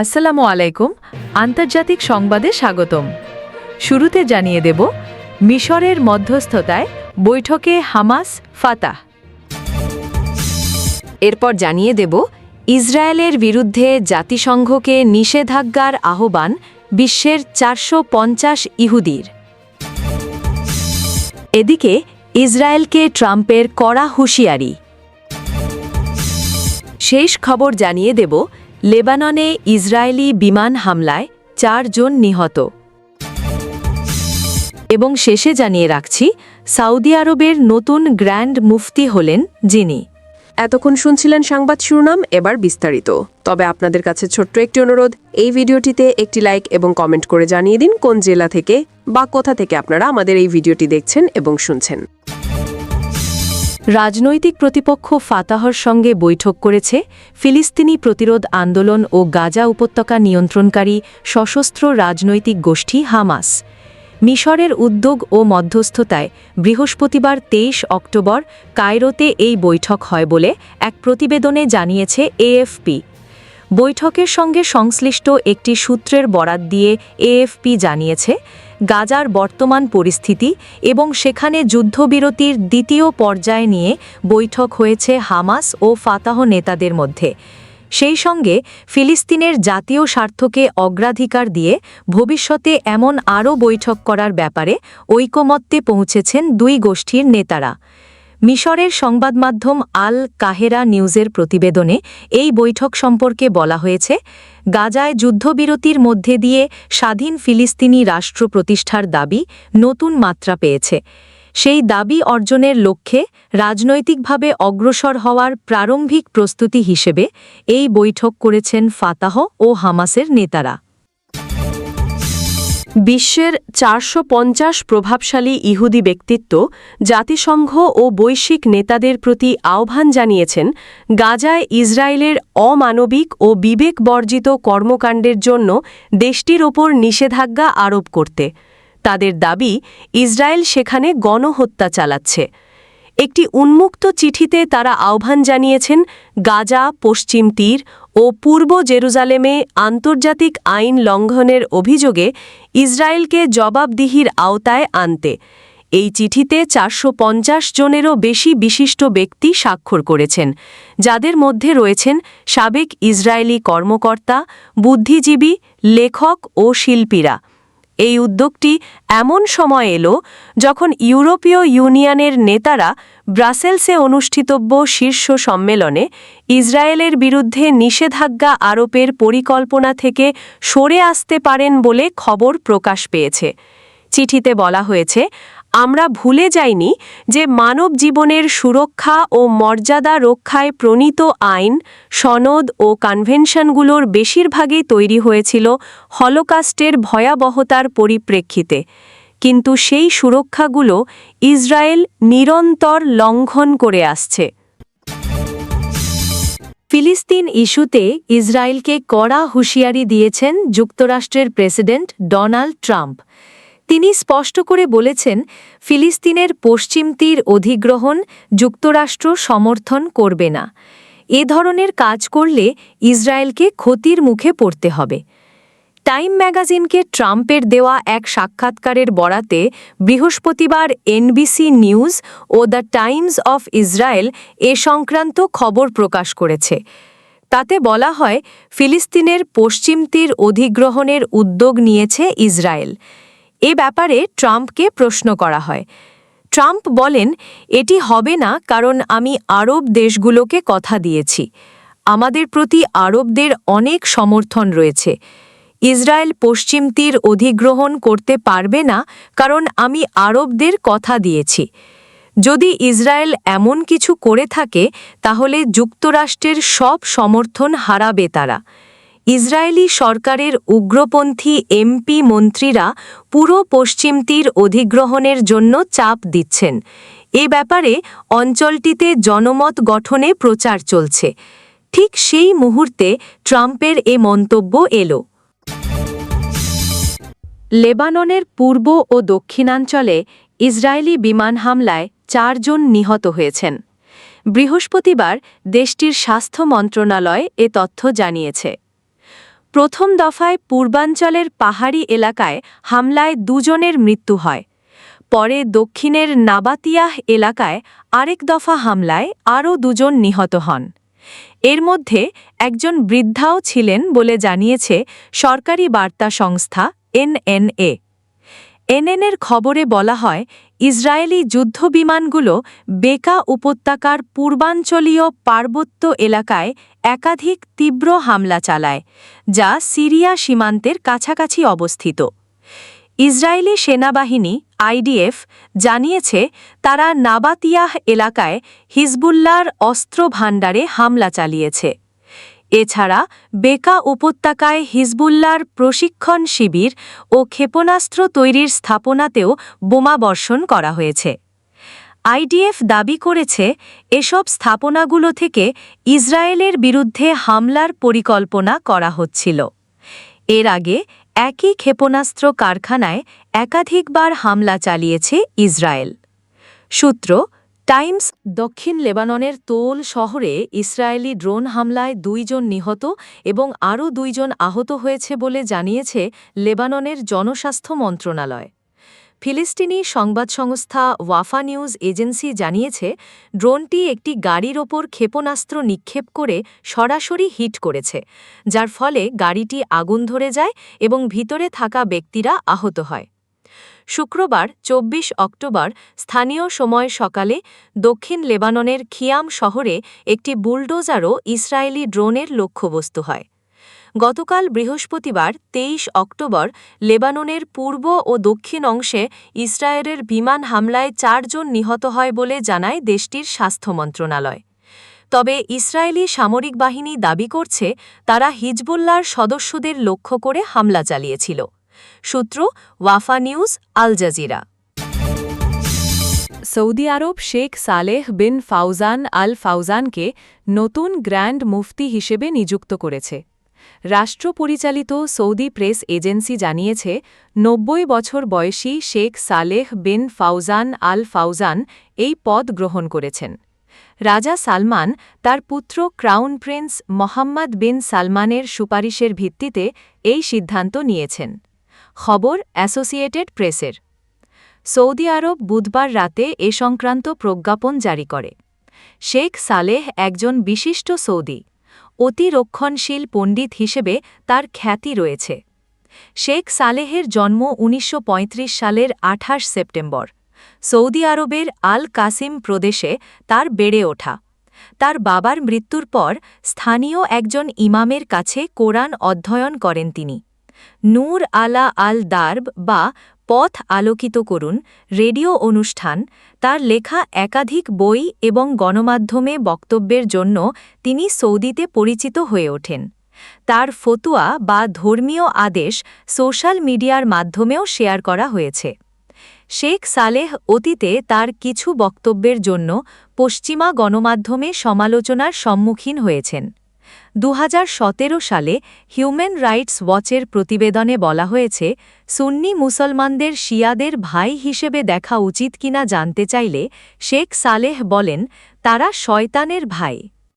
আসসালামু আলাইকুম। আন্তর্জাতিক সংবাদে স্বাগতম। শুরুতে জানিয়ে দেব, মিশরের মধ্যস্থতায় বৈঠকে হামাস ফাতাহ। এরপর জানিয়ে দেব, ইসরায়েলের বিরুদ্ধে জাতিসংঘকে নিষেধাজ্ঞার আহ্বান বিশ্বের 450 ইহুদির। এদিকে ইসরায়েলকে ট্রাম্পের কড়া হুঁশিয়ারি। শেষ খবর জানিয়ে দেব, লেবাননে ইসরায়েলি বিমান হামলায় 4 জন নিহত। এবং শেষে জানিয়ে রাখছি, সৌদি আরবের নতুন গ্র্যান্ড মুফতি হলেন যিনি। এতক্ষণ শুনছিলেন সংবাদ শিরোনাম, এবার বিস্তারিত। তবে আপনাদের কাছে ছোট্ট একটি অনুরোধ, এই ভিডিওটিতে একটি লাইক এবং কমেন্ট করে জানিয়ে দিন কোন জেলা থেকে বা কোথা থেকে আপনারা আমাদের এই ভিডিওটি দেখছেন এবং শুনছেন। রাজনৈতিক প্রতিপক্ষ ফাতাহর সঙ্গে বৈঠক করেছে ফিলিস্তিনি প্রতিরোধ আন্দোলন ও গাজা উপত্যকা নিয়ন্ত্রণকারী সশস্ত্র রাজনৈতিক গোষ্ঠী হামাস। মিশরের উদ্যোগ ও মধ্যস্থতায় বৃহস্পতিবার 23 অক্টোবর কায়রোতে এই বৈঠক হয় বলে এক প্রতিবেদনে জানিয়েছে এএফপি। বৈঠকের সঙ্গে সংশ্লিষ্ট একটি সূত্রের বরাত দিয়ে এএফপি জানিয়েছে, গাজার বর্তমান পরিস্থিতি এবং সেখানে যুদ্ধবিরতির দ্বিতীয় পর্যায় নিয়ে বৈঠক হয়েছে হামাস ও ফাতাহ নেতাদের মধ্যে। সেই সঙ্গে ফিলিস্তিনের জাতীয় স্বার্থকে অগ্রাধিকার দিয়ে ভবিষ্যতে এমন আরও বৈঠক করার ব্যাপারে ঐকমত্যে পৌঁছেছেন দুই গোষ্ঠীর নেতারা। মিশরের সংবাদমাধ্যম আল কাহেরা নিউজের প্রতিবেদনে এই বৈঠক সম্পর্কে বলা হয়েছে, গাজায় যুদ্ধবিরতির মধ্যে দিয়ে স্বাধীন ফিলিস্তিনি রাষ্ট্র প্রতিষ্ঠার দাবি নতুন মাত্রা পেয়েছে। সেই দাবি অর্জনের লক্ষ্যে রাজনৈতিকভাবে অগ্রসর হওয়ার প্রারম্ভিক প্রস্তুতি হিসেবে এই বৈঠক করেছেন ফাতাহ ও হামাসের নেতারা। বিশ্বের 450 প্রভাবশালী ইহুদি ব্যক্তিত্ব জাতিসংঘ ও বৈশ্বিক নেতাদের প্রতি আহ্বান জানিয়েছেন গাজায় ইসরায়েলের অমানবিক ও বিবেকবর্জিত কর্মকাণ্ডের জন্য দেশটির ওপর নিষেধাজ্ঞা আরোপ করতে। তাদের দাবি, ইসরায়েল সেখানে গণহত্যা চালাচ্ছে। একটি উন্মুক্ত চিঠিতে তারা আহ্বান জানিয়েছেন গাজা, পশ্চিম তীর ও পূর্ব জেরুজালেমে আন্তর্জাতিক আইন লঙ্ঘনের অভিযোগে ইসরায়েলকে জবাবদিহির আওতায় আনতে। এই চিঠিতে 450 জনেরও বেশি বিশিষ্ট ব্যক্তি স্বাক্ষর করেছেন, যাদের মধ্যে রয়েছেন সাবেক ইসরায়েলি কর্মকর্তা, বুদ্ধিজীবী, লেখক ও শিল্পীরা। এই উদ্যোগটি এমন সময় এলো যখন ইউরোপীয় ইউনিয়নের নেতারা ব্রাসেলসে অনুষ্ঠিতব্য শীর্ষ সম্মেলনে ইসরায়েলের বিরুদ্ধে নিষেধাজ্ঞা আরোপের পরিকল্পনা থেকে সরে আসতে পারেন বলে খবর প্রকাশ পেয়েছে। চিঠিতে বলা হয়েছে, আমরা ভুলে যাইনি যে মানব জীবনের সুরক্ষা ও মর্যাদা রক্ষায় প্রণীত আইন, সনদ ও কনভেনশনগুলোর বেশিরভাগই তৈরি হয়েছিল হলোকাস্টের ভয়াবহতার পরিপ্রেক্ষিতে, কিন্তু সেই সুরক্ষাগুলো ইসরায়েল নিরন্তর লঙ্ঘন করে আসছে। ফিলিস্তিন ইস্যুতে ইসরায়েলকে কড়া হুঁশিয়ারি দিয়েছেন যুক্তরাষ্ট্রের প্রেসিডেন্ট ডোনাল্ড ট্রাম্প। তিনি স্পষ্ট করে বলেছেন, ফিলিস্তিনের পশ্চিম তীর অধিগ্রহণ যুক্তরাষ্ট্র সমর্থন করবে না। এ ধরনের কাজ করলে ইসরায়েলকে ক্ষতির মুখে পড়তে হবে। টাইম ম্যাগাজিনকে ট্রাম্পের দেওয়া এক সাক্ষাৎকারের বরাতে বৃহস্পতিবার এনবিসি নিউজ ও দ্য টাইমস অফ ইসরায়েল এ সংক্রান্ত খবর প্রকাশ করেছে। তাতে বলা হয়, ফিলিস্তিনের পশ্চিম তীর অধিগ্রহণের উদ্যোগ নিয়েছে ইসরায়েল। এ ব্যাপারে ট্রাম্পকে প্রশ্ন করা হয়। ট্রাম্প বলেন, এটি হবে না কারণ আমি আরব দেশগুলোকে কথা দিয়েছি। আমাদের প্রতি আরবদের অনেক সমর্থন রয়েছে। ইসরায়েল পশ্চিম তীর অধিগ্রহণ করতে পারবে না কারণ আমি আরবদের কথা দিয়েছি। যদি ইসরায়েল এমন কিছু করে থাকে তাহলে যুক্তরাষ্ট্রের সব সমর্থন হারাবে তারা। ইসরায়েলি সরকারের উগ্রপন্থী এমপি মন্ত্রীরা পুরো পশ্চিম তীর অধিগ্রহণের জন্য চাপ দিচ্ছেন। এ ব্যাপারে অঞ্চলটিতে জনমত গঠনে প্রচার চলছে। ঠিক সেই মুহূর্তে ট্রাম্পের এ মন্তব্য এলো। লেবাননের পূর্ব ও দক্ষিণাঞ্চলে ইসরায়েলি বিমান হামলায় 4 জন নিহত হয়েছেন। বৃহস্পতিবার দেশটির স্বাস্থ্য মন্ত্রণালয় এ তথ্য জানিয়েছে। প্রথম দফায় পূর্বাঞ্চলের পাহাড়ি এলাকায় হামলায় 2 জনের মৃত্যু হয়। পরে দক্ষিণের নাবাতিয়াহ এলাকায় আরেক দফা হামলায় আরও 2 জন নিহত হন। এর মধ্যে একজন বৃদ্ধাও ছিলেন বলে জানিয়েছে সরকারি বার্তা সংস্থা এনএনএ। এনএনএর খবরে বলা হয়, ইসরায়েলি যুদ্ধবিমানগুলো বেকা উপত্যকার পূর্বাঞ্চলীয় পার্বত্য এলাকায় একাধিক তীব্র হামলা চালায়, যা সিরিয়া সীমান্তের কাছাকাছি অবস্থিত। ইসরায়েলি সেনাবাহিনী আইডিএফ জানিয়েছে তারা নাবাতিয়াহ এলাকায় হিজবুল্লাহর অস্ত্র ভাণ্ডারে হামলা চালিয়েছে। এছাড়া বেকা উপত্যকায় হিজবুল্লাহর প্রশিক্ষণ শিবির ও ক্ষেপণাস্ত্র তৈরির স্থাপনাতেও বোমাবর্ষণ করা হয়েছে। আইডিএফ দাবি করেছে এসব স্থাপনাগুলো থেকে ইসরায়েলের বিরুদ্ধে হামলার পরিকল্পনা করা হচ্ছিল। এর আগে একই ক্ষেপণাস্ত্র কারখানায় একাধিকবার হামলা চালিয়েছে ইসরায়েল। সূত্র টাইমস। দক্ষিণ লেবাননের তোল শহরে ইসরায়েলি ড্রোন হামলায় 2 জন নিহত এবং আরও 2 জন আহত হয়েছে বলে জানিয়েছে লেবাননের জনস্বাস্থ্য মন্ত্রণালয়। ফিলিস্তিনি সংবাদ সংস্থা ওয়াফা নিউজ এজেন্সি জানিয়েছে ড্রোনটি একটি গাড়ির ওপর ক্ষেপণাস্ত্র নিক্ষেপ করে সরাসরি হিট করেছে, যার ফলে গাড়িটি আগুন ধরে যায় এবং ভিতরে থাকা ব্যক্তিরা আহত হয়। শুক্রবার 24 অক্টোবর স্থানীয় সময় সকালে দক্ষিণ লেবাননের খিয়াম শহরে একটি বুলডোজারও ইসরায়েলি ড্রোনের লক্ষ্যবস্তু হয়। গতকাল বৃহস্পতিবার 23 অক্টোবর লেবাননের পূর্ব ও দক্ষিণ অংশে ইসরায়েলের বিমান হামলায় 4 জন নিহত হয় বলে জানায় দেশটির স্বাস্থ্য মন্ত্রণালয়। তবে ইসরায়েলি সামরিক বাহিনী দাবি করছে তারা হিজবুল্লাহর সদস্যদের লক্ষ্য করে হামলা চালিয়েছিল। সূত্র ওয়াফা নিউজ, আল জাজিরা। সৌদি আরব শেখ সালেহ বিন ফাউজান আল ফাউজানকে নতুন গ্র্যান্ড মুফতি হিসেবে নিযুক্ত করেছে। রাষ্ট্র পরিচালিত সৌদি প্রেস এজেন্সি জানিয়েছে 90 বছর বয়সী শেখ সালেহ বিন ফাউজান আল ফাউজান এই পদ গ্রহণ করেছেন। রাজা সালমান তার পুত্র ক্রাউন প্রিন্স মোহাম্মদ বিন সালমানের সুপারিশের ভিত্তিতে এই সিদ্ধান্ত নিয়েছেন। খবর অ্যাসোসিয়েটেড প্রেসের। সৌদি আরব বুধবার রাতে এ সংক্রান্ত প্রজ্ঞাপন জারি করে। শেখ সালেহ একজন বিশিষ্ট সৌদি অতি রক্ষণশীল পণ্ডিত হিসেবে তার খ্যাতি রয়েছে। শেখ সালেহের জন্ম 1935 সালের 28 সেপ্টেম্বর। সৌদি আরবের আল কাসিম প্রদেশে তার বেড়ে ওঠা। তার বাবার মৃত্যুর পর স্থানীয় একজন ইমামের কাছে কোরআন অধ্যয়ন করেন তিনি। নূর আলা আল দারব বা পথ আলোকিত করুন রেডিও অনুষ্ঠান, তার লেখা একাধিক বই এবং গণমাধ্যমে বক্তব্যের জন্য তিনি সৌদিতে পরিচিত হয়ে ওঠেন। তার ফতুয়া বা ধর্মীয় আদেশ সোশ্যাল মিডিয়ার মাধ্যমেও শেয়ার করা হয়েছে। শেখ সালেহ অতীতে তার কিছু বক্তব্যের জন্য পশ্চিমা গণমাধ্যমে সমালোচনার সম্মুখীন হয়েছেন। 2017 সালে হিউম্যান রাইটস ওয়াচের প্রতিবেদনে বলা হয়েছে, সুন্নি মুসলমানদের শিয়াদের ভাই হিসেবে দেখা উচিত কিনা জানতে চাইলে শেখ সালেহ বলেন, তারা শয়তানের ভাই।